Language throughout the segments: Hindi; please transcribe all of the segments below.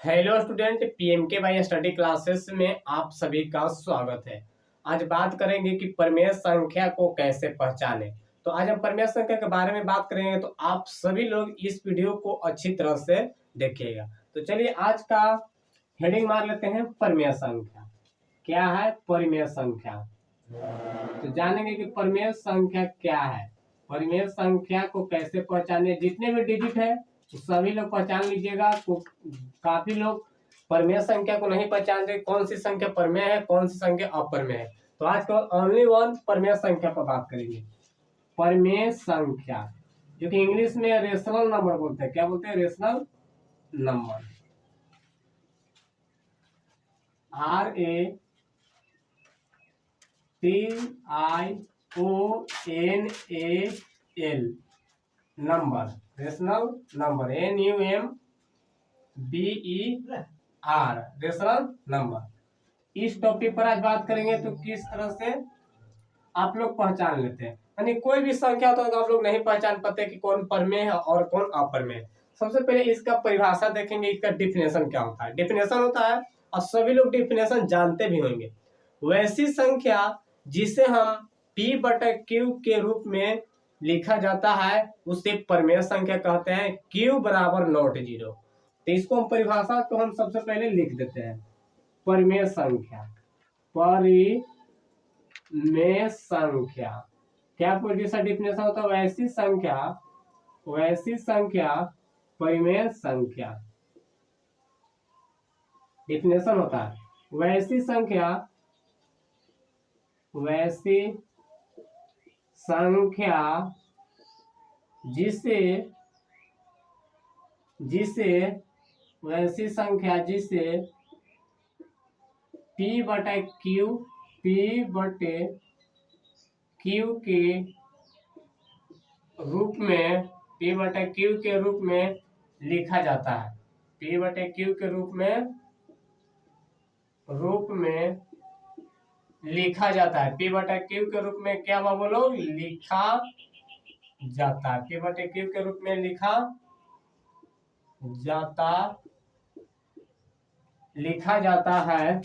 Hello student, PMK by study classes में आप सभी का स्वागत है। आज बात करेंगे कि परिमेय संख्या को कैसे पहचाने। तो आज हम परिमेय संख्या के बारे में बात करेंगे, तो आप सभी लोग इस वीडियो को अच्छी तरह से देखिएगा। तो चलिए आज का हेडिंग मार लेते हैं, परिमेय संख्या क्या है। परिमेय संख्या तो जानेंगे कि परिमेय संख्या क्या है, परिमेय संख्या को कैसे पहचाने। जितने भी डिजिट है सभी लोग पहचान लीजिएगा। काफी लोग परिमेय संख्या को नहीं पहचानते, कौन सी संख्या परिमेय है कौन सी संख्या अपरिमेय है। तो आज केवल ओनली वन परिमेय संख्या पर बात करेंगे। परिमेय संख्या जो कि इंग्लिश में रेशनल नंबर बोलते हैं। क्या बोलते हैं? Rational number. RATIONAL number, rational number, NUMBER, rational number. इस टॉपिक पर आज बात करेंगे। तो किस तरह से आप लोग पहचान लेते हैं, यानी कोई भी संख्या होता है तो आप लोग नहीं पहचान पाते कि कौन परिमेय है और कौन अपरिमेय है। सबसे पहले इसका परिभाषा देखेंगे, इसका डिफिनेशन क्या होता है। डिफिनेशन होता है, और सभी लोग डिफिनेशन जानते भी होंगे, वैसी संख्या जिसे हम P/Q के रूप में लिखा जाता है उसे परिमेय संख्या कहते हैं। Q बराबर नॉट जीरो। तो इसको हम परिभाषा को हम सबसे पहले लिख देते हैं। परिमेय संख्या, परिमेय संख्या क्या डिफिनेशन होता है? वैसी संख्या परिमेय संख्या। डिफिनेशन होता है वैसी संख्या जिसे P/Q के रूप में लिखा जाता है। P/Q के रूप में लिखा जाता है। P/Q के रूप में क्या बोलो? लिखा जाता है। P/Q के रूप में लिखा जाता है।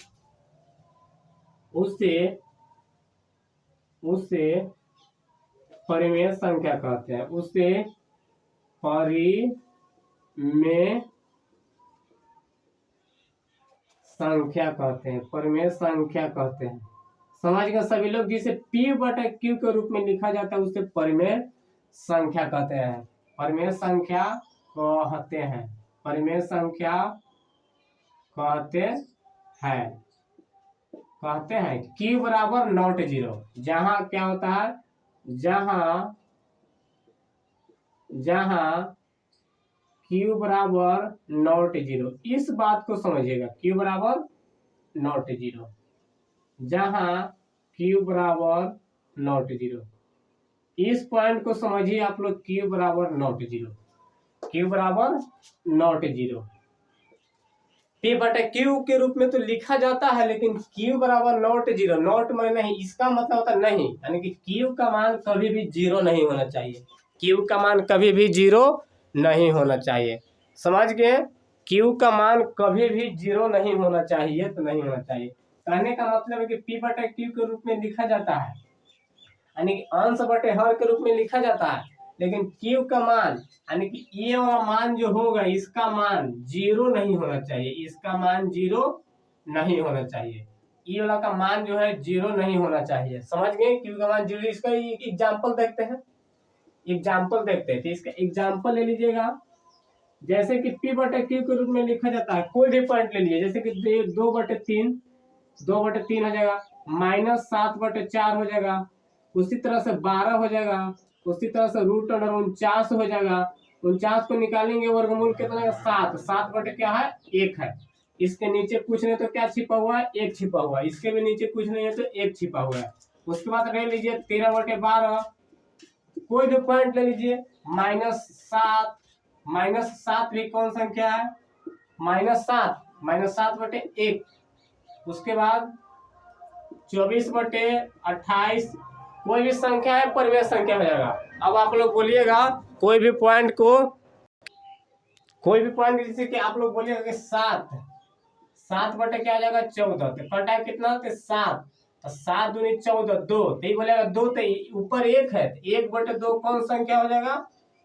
उसे परिमेय संख्या कहते हैं। उसे परिमेय संख्या कहते हैं। परिमेय संख्या कहते हैं। समझ गए सभी लोग? जिसे P/Q के रूप में लिखा जाता है उसे परिमेय संख्या कहते हैं। परिमेय संख्या कहते हैं। परिमेय संख्या कहते हैं। Q बराबर नॉट जीरो। जहां क्या होता है? जहां Q बराबर नॉट जीरो। इस बात को समझिएगा, Q बराबर नॉट जीरो। जहां Q बराबर नॉट जीरो, इस पॉइंट को समझिए आप लोग। Q बराबर नॉट जीरो, Q बराबर नॉट जीरो। P/Q के रूप में तो लिखा जाता है, लेकिन Q बराबर नॉट जीरो। नॉट माने नहीं, इसका मतलब होता नहीं, यानी कि Q का मान कभी भी जीरो नहीं होना चाहिए। Q का मान कभी भी जीरो नहीं होना चाहिए। समझ गए? Q का मान कभी भी जीरो नहीं होना चाहिए। तो नहीं होना चाहिए कहने का मतलब है कि P/Q के रूप में लिखा जाता है, यानी कि अंश बटे हर के रूप में लिखा जाता है, लेकिन Q का मान यानी कि ये वाला मान जो होगा इसका मान जीरो नहीं होना चाहिए। इसका मान जीरो नहीं होना चाहिए। ये वाला का मान जो है जीरो नहीं होना चाहिए। समझ गए? Q का मान जीरो। इसका एग्जाम्पल देखते हैं। तो इसका एग्जाम्पल ले लीजिएगा। जैसे कि P/Q के रूप में लिखा जाता है, कोई भी पॉइंट ले लीजिए। जैसे कि 2/3 हो जाएगा, -7/4 हो जाएगा, उसी तरह से 12 हो जाएगा, उसी तरह से √49 हो जाएगा। 49 को निकालेंगे, वर्गमूल कितना है? 7 बटे क्या है? 1 है। इसके नीचे कुछ नहीं तो क्या छिपा हुआ है? 1 छिपा हुआ है। इसके भी नीचे कुछ नहीं है तो 1 छिपा हुआ है। उसके बाद ले लीजिए 13/12, कोई भी पॉइंट ले लीजिए। -7 भी कौन संख्या है? -7/1। उसके बाद 24/28, कोई भी संख्या है परिमेय संख्या हो जाएगा। अब आप लोग बोलिएगा, कोई भी पॉइंट को कोई भी पॉइंट, जैसे कि आप लोग बोलिएगा कि 7 बटे क्या हो जाएगा 14, तो कट टाइम कितना होता है 7, तो 7 दूनी 14 2, तो ये बोलेगा 2, तो ऊपर 1 है, 1/2 कौन संख्या हो जाएगा,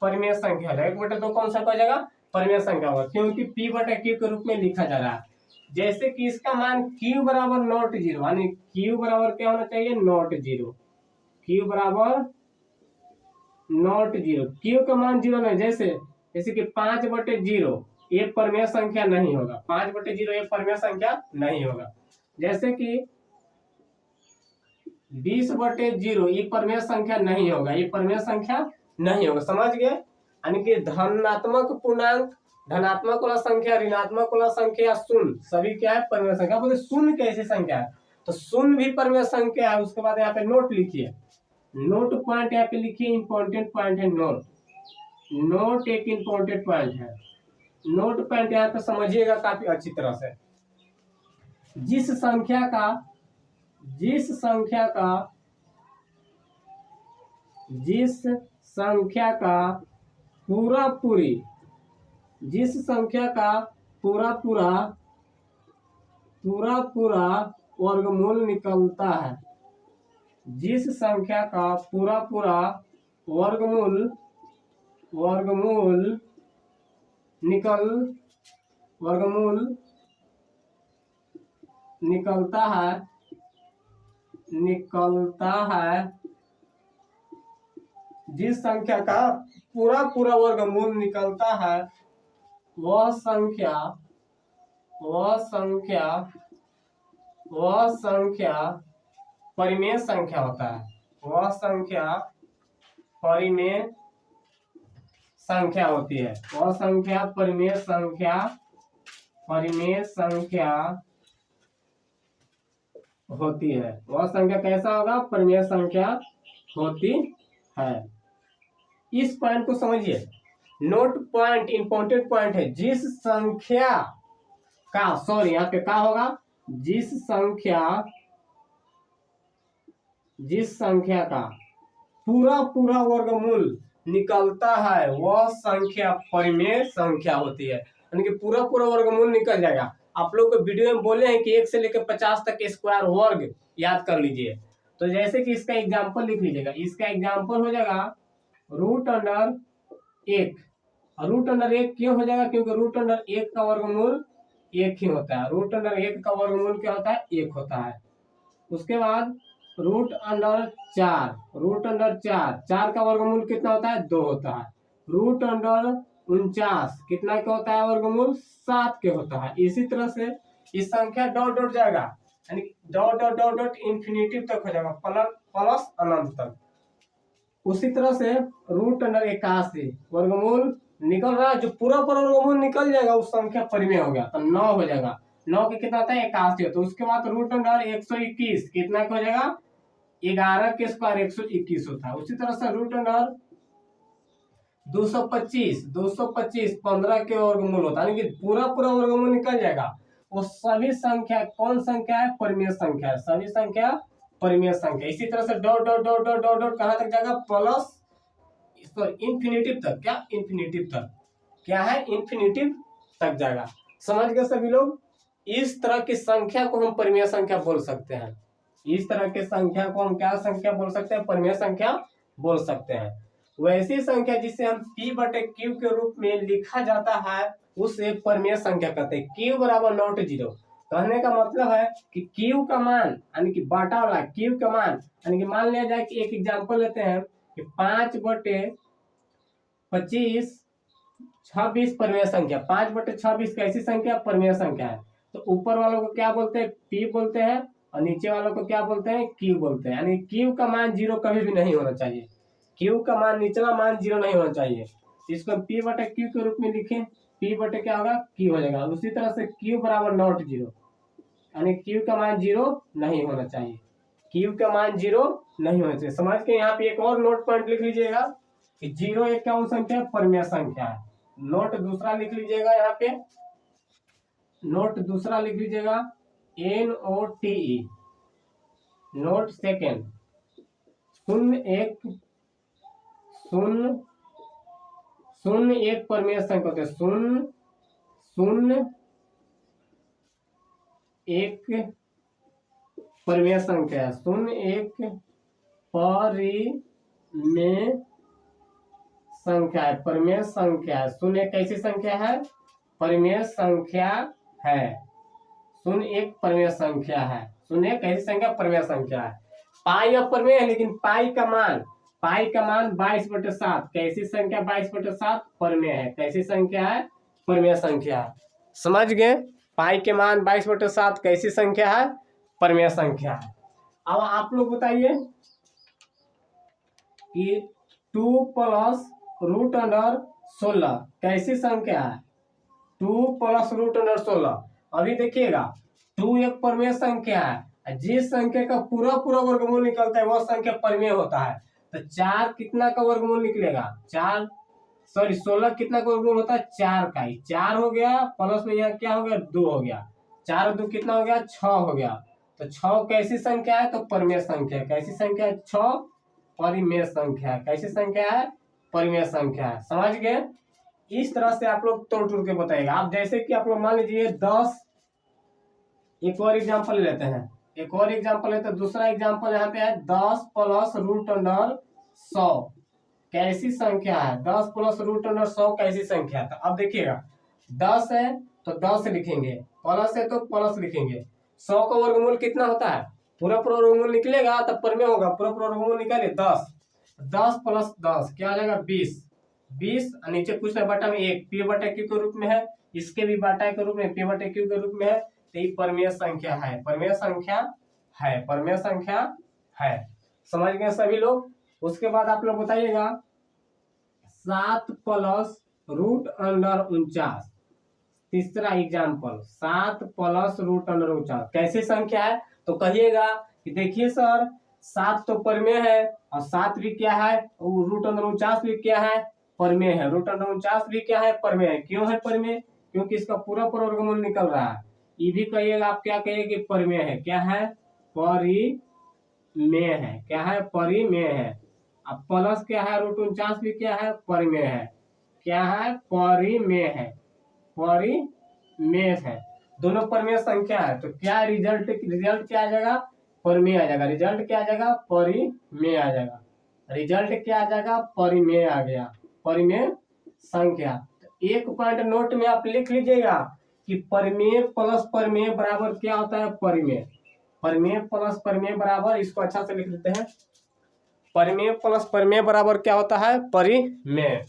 परिमेय संख्या हो जाएगा। 1/2 कौन सा हो जाएगा, परिमेय संख्या होगा, क्योंकि P/Q के रूप में लिखा जा रहा है। जैसे कि इसका मान Q बराबर नॉट जीरो, यानी Q बराबर क्या होना चाहिए, नॉट जीरो, Q बराबर नॉट जीरो, Q का मान जीरो नहीं, जैसे कि 5/0 ये परिमेय संख्या नहीं होगा, 5/0 ये परिमेय संख्या नहीं होगा। जैसे कि 20/0 ये परिमेय संख्या नहीं होगा, ये परिमेय संख्या नहीं होगा, समझ गए। यानी कि धनात्मक पूर्णांक, धनात्मक वाला संख्या, ऋणात्मक वाला संख्या, शून्य, सभी क्या है, परिमेय संख्या। बोले शून्य कैसी संख्या है, तो शून्य भी परिमेय संख्या है। उसके बाद यहाँ पे नोट लिखिए, नोट पॉइंट यहाँ पे लिखिए, इंपॉर्टेंट पॉइंट है नोट, नोट एक इंपॉर्टेंट पॉइंट है। नोट पॉइंट यहाँ पे समझिएगा काफी अच्छी तरह से। जिस संख्या का जिस संख्या पूरा वर्गमूल निकलता है, जिस संख्या का पूरा वर्गमूल निकलता है, जिस संख्या का पूरा वर्गमूल निकलता है, वह संख्या परिमेय संख्या होता है, वह संख्या परिमेय संख्या होती है, वह संख्या परिमेय संख्या होती है, वह संख्या कैसा होगा, परिमेय संख्या होती है। इस पॉइंट को समझिए, नोट पॉइंट इंपॉर्टेंट पॉइंट है। जिस संख्या का, सॉरी यहाँ पे क्या होगा, जिस संख्या का पूरा वर्गमूल निकलता है, वह संख्या परिमेय संख्या होती है। यानी कि पूरा वर्गमूल निकल जाएगा। आप लोग को वीडियो में बोले हैं कि 1 से लेकर 50 तक स्क्वायर वर्ग याद कर लीजिए। तो जैसे कि इसका एग्जाम्पल लिख लीजिएगा, इसका एग्जाम्पल हो जाएगा √1। √1 क्यों हो जाएगा, क्योंकि √1 का वर्गमूल 1 ही होता है। √1 का वर्गमूल क्या होता है, 1 होता है। उसके बाद √4, √4 का वर्गमूल कितना होता है, 2 होता है। √49 कितना का होता है, वर्गमूल 7 के होता है। इसी तरह से इस संख्या डॉट डॉट जाएगा, यानी डॉट इंफिनिटिव तक हो जाएगा, प्लस अनंत तक। उसी तरह से √81 वर्गमूल निकल रहा है, जो पूरा वर्गमूल निकल जाएगा उस संख्या परिमेय हो गया, तो 9 हो जाएगा। 9 के कितना होता है, 81। तो उसके बाद √121 कितना हो जाएगा, 11 के स्क्वायर 121 होता है। उसी तरह से √225 15 के वर्गमूल होता है, यानी कि पूरा वर्गमूल निकल जाएगा। वो सभी संख्या कौन संख्या है, परिमेय संख्या है, सभी संख्या परिमेय संख्या। इसी तरह से डॉट कहां तक जाएगा, प्लस इंफिनिटिव तक, क्या इंफिनिटिव तक, क्या है, इंफिनिटिव तक जाएगा। समझ गए सभी लोग। इस तरह की संख्या को हम परिमेय संख्या बोल सकते हैं। इस तरह के संख्या को हम क्या संख्या बोल सकते हैं, परिमेय संख्या बोल सकते हैं। वैसी संख्या जिसे हम P/Q के रूप में लिखा जाता है, उसे परिमेय संख्या कहते हैं। Q बराबर नॉट जीरो, कहने का मतलब है कि Q का मान, यानी कि बाटा वाला Q का मान, यानी कि मान लिया जाए कि एक एग्जांपल लेते हैं कि 5/25 26 परिमेय संख्या। 5/26 कैसी संख्या, परिमेय संख्या है। तो ऊपर वालों को क्या बोलते हैं, P बोलते हैं, और नीचे वालों को क्या बोलते हैं, Q बोलते हैं। यानी Q का मान 0 कभी भी नहीं होना चाहिए, Q का मान, निचला मान 0 नहीं होना चाहिए। इसको P/Q के रूप में लिखें, P क्या होगा, Q हो जाएगा। उसी तरह से Q बराबर नॉट जीरो, यानी Q का मान 0 नहीं होना चाहिए, Q का मान 0 नहीं होना चाहिए। समझ के यहाँ पे एक और नोट पॉइंट लिख लीजिएगा कि 0 एक क्या संख्या, परिमेय संख्या है। नोट दूसरा लिख लीजिएगा, यहाँ पे नोट दूसरा लिख लीजिएगा, NOTE, नोट सेकेंड, 0 1 परिमेय संख्या होते हैं, 0 शून्य एक परिमेय संख्या है, शून्य एक परिमेय संख्या है, परिमेय संख्या है। शून्य कैसी संख्या है? परिमेय संख्या है। शून्य एक परिमेय संख्या है। शून्य कैसी संख्या? परिमेय संख्या है। पाई अपरिमेय है, लेकिन पाई का मान 22/7 कैसी संख्या? 22/7 परिमेय है। कैसी संख्या है? परिमेय संख्या है। समझ गए? पाई के मान 22/7 कैसी संख्या है? परिमेय संख्या है। अब आप लोग बताइए कि 2 + √16 कैसी संख्या है? 2 + √16। अभी देखिएगा 2 एक परिमेय संख्या है, जिस संख्या का पूरा वर्गमूल निकलता है वह संख्या परिमेय होता है। तो 4 कितना का वर्गमूल निकलेगा? 16 कितना का वर्गमूल होता है? 4 का ही। 4 हो गया, प्लस में यहाँ क्या हो गया? 2 हो गया। 4 और 2 कितना हो गया? 6 हो गया। तो 6 कैसी संख्या है? तो परिमेय संख्या है। कैसी संख्या है? 6 परिमेय संख्या है। कैसी संख्या है? परिमेय संख्या है। समझ गए? इस तरह से आप लोग तोड़ के बताएगा। आप जैसे कि आप लोग मान लीजिए 10, एक और एग्जांपल लेते हैं। एक और एग्जांपल लेते हैं। दूसरा एग्जांपल यहाँ पे है 10 + √100 कैसी संख्या है? 10 + √100 कैसी संख्या है? तो अब देखिएगा 10 है तो 10 लिखेंगे, प्लस है तो प्लस लिखेंगे। 100 का वर्गमूल कितना होता है? पूरा वर्गमूल निकलेगा तब परिमेय होगा। पूरा वर्गमूल निकालिए 10 + 10 क्या आ जाएगा? 20 और नीचे कुछ ना बटा में 1 p/q के रूप में है, इसके भी बाटा के रूप में p/q के रूप में है। तो ये परिमेय संख्या है। परिमेय संख्या है। परिमेय संख्या है। समझ गए सभी लोग? उसके बाद आप लोग बताइएगा 7 + √49 तीसरा एग्जाम्पल 7 + √49 कैसी संख्या है? तो कहिएगा कि देखिए सर 7 तो परिमेय है और 7 भी क्या है? √49 भी क्या है? परिमेय है। √49 भी क्या है? परिमेय है। क्यों है परिमेय? क्योंकि इसका पूरा वर्गमूल निकल रहा है। ये भी कहिएगा, आप क्या कहिए कि परिमेय है। क्या है? परिमेय है। क्या है? परिमेय है। अब प्लस क्या है? √49 भी क्या है? परिमेय है। क्या है? परिमेय है। परिमेय है। दोनों परिमेय संख्या है। तो क्या रिजल्ट क्या आ जाएगा? परिमेय आ जाएगा। रिजल्ट क्या आ जाएगा? परिमेय आ जाएगा। रिजल्ट क्या आ जाएगा? परिमेय आ गया। परिमेय संख्या। तो एक पॉइंट नोट में आप लिख लीजिएगा कि परिमेय प्लस परिमेय बराबर क्या होता है? परिमेय। परिमेय प्लस परिमेय बराबर, इसको अच्छा से लिख लेते हैं, परिमेय प्लस परिमेय बराबर क्या होता है? परिमेय।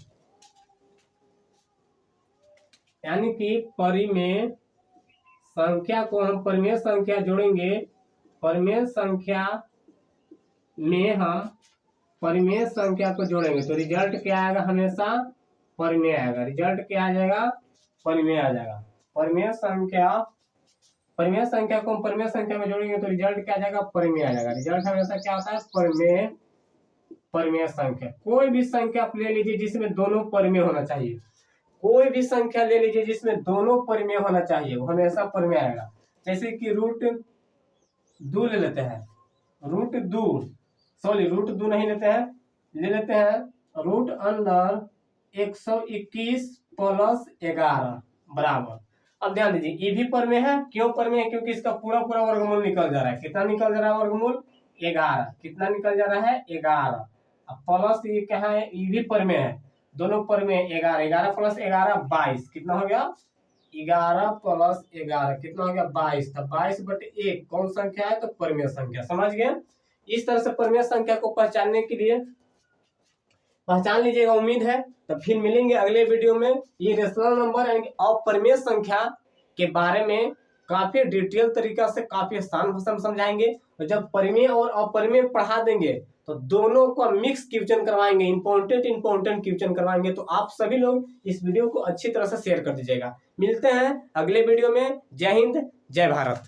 यानी कि परिमेय संख्या को हम परिमेय संख्या जोड़ेंगे, परिमेय संख्या में हम परिमेय संख्या को जोड़ेंगे तो रिजल्ट क्या आएगा? हमेशा परिमेय आएगा। रिजल्ट क्या आ जाएगा? परिमेय आ जाएगा। परिमेय संख्या को हम परिमेय संख्या में जोड़ेंगे तो रिजल्ट क्या आ जाएगा? परिमेय आ जाएगा। रिजल्ट हमेशा क्या होता है? परिमेय संख्या। कोई भी संख्या आप ले लीजिए जिसमें दोनों परिमेय होना चाहिए। कोई भी संख्या ले लीजिए जिसमें दोनों परिमेय होना चाहिए, वो हमेशा परिमेय आएगा। जैसे कि √2 ले लेते हैं। √2 नहीं लेते हैं, ले लेते हैं √121 + 11 बराबर। अब ध्यान दीजिए ये भी परिमेय है। क्यों परिमेय है? क्योंकि इसका पूरा वर्गमूल निकल जा रहा है। कितना निकल जा रहा है वर्गमूल? 11। कितना निकल जा रहा है? 11। अब प्लस ये क्या है? ये भी परिमेय है। दोनों परिमेय 11 + 11 22 कितना हो गया? 11 + 11 कितना हो गया? 22। तो 22/1 कौन संख्या है? तो परिमेय संख्या। समझ गए? इस तरह से परिमेय संख्या को पहचानने के लिए पहचान लीजिएगा। उम्मीद है। तो फिर मिलेंगे अगले वीडियो में। ये रेशनल नंबर यानी अपरिमेय संख्या के बारे में काफी डिटेल तरीका से, काफी आसान भाषा में समझाएंगे। और जब परिमेय और अपरिमेय पढ़ा देंगे तो दोनों को मिक्स क्वेश्चन करवाएंगे, इंपॉर्टेंट क्वेश्चन करवाएंगे। तो आप सभी लोग इस वीडियो को अच्छी तरह से शेयर कर दीजिएगा। मिलते हैं अगले वीडियो में। जय हिंद, जय भारत।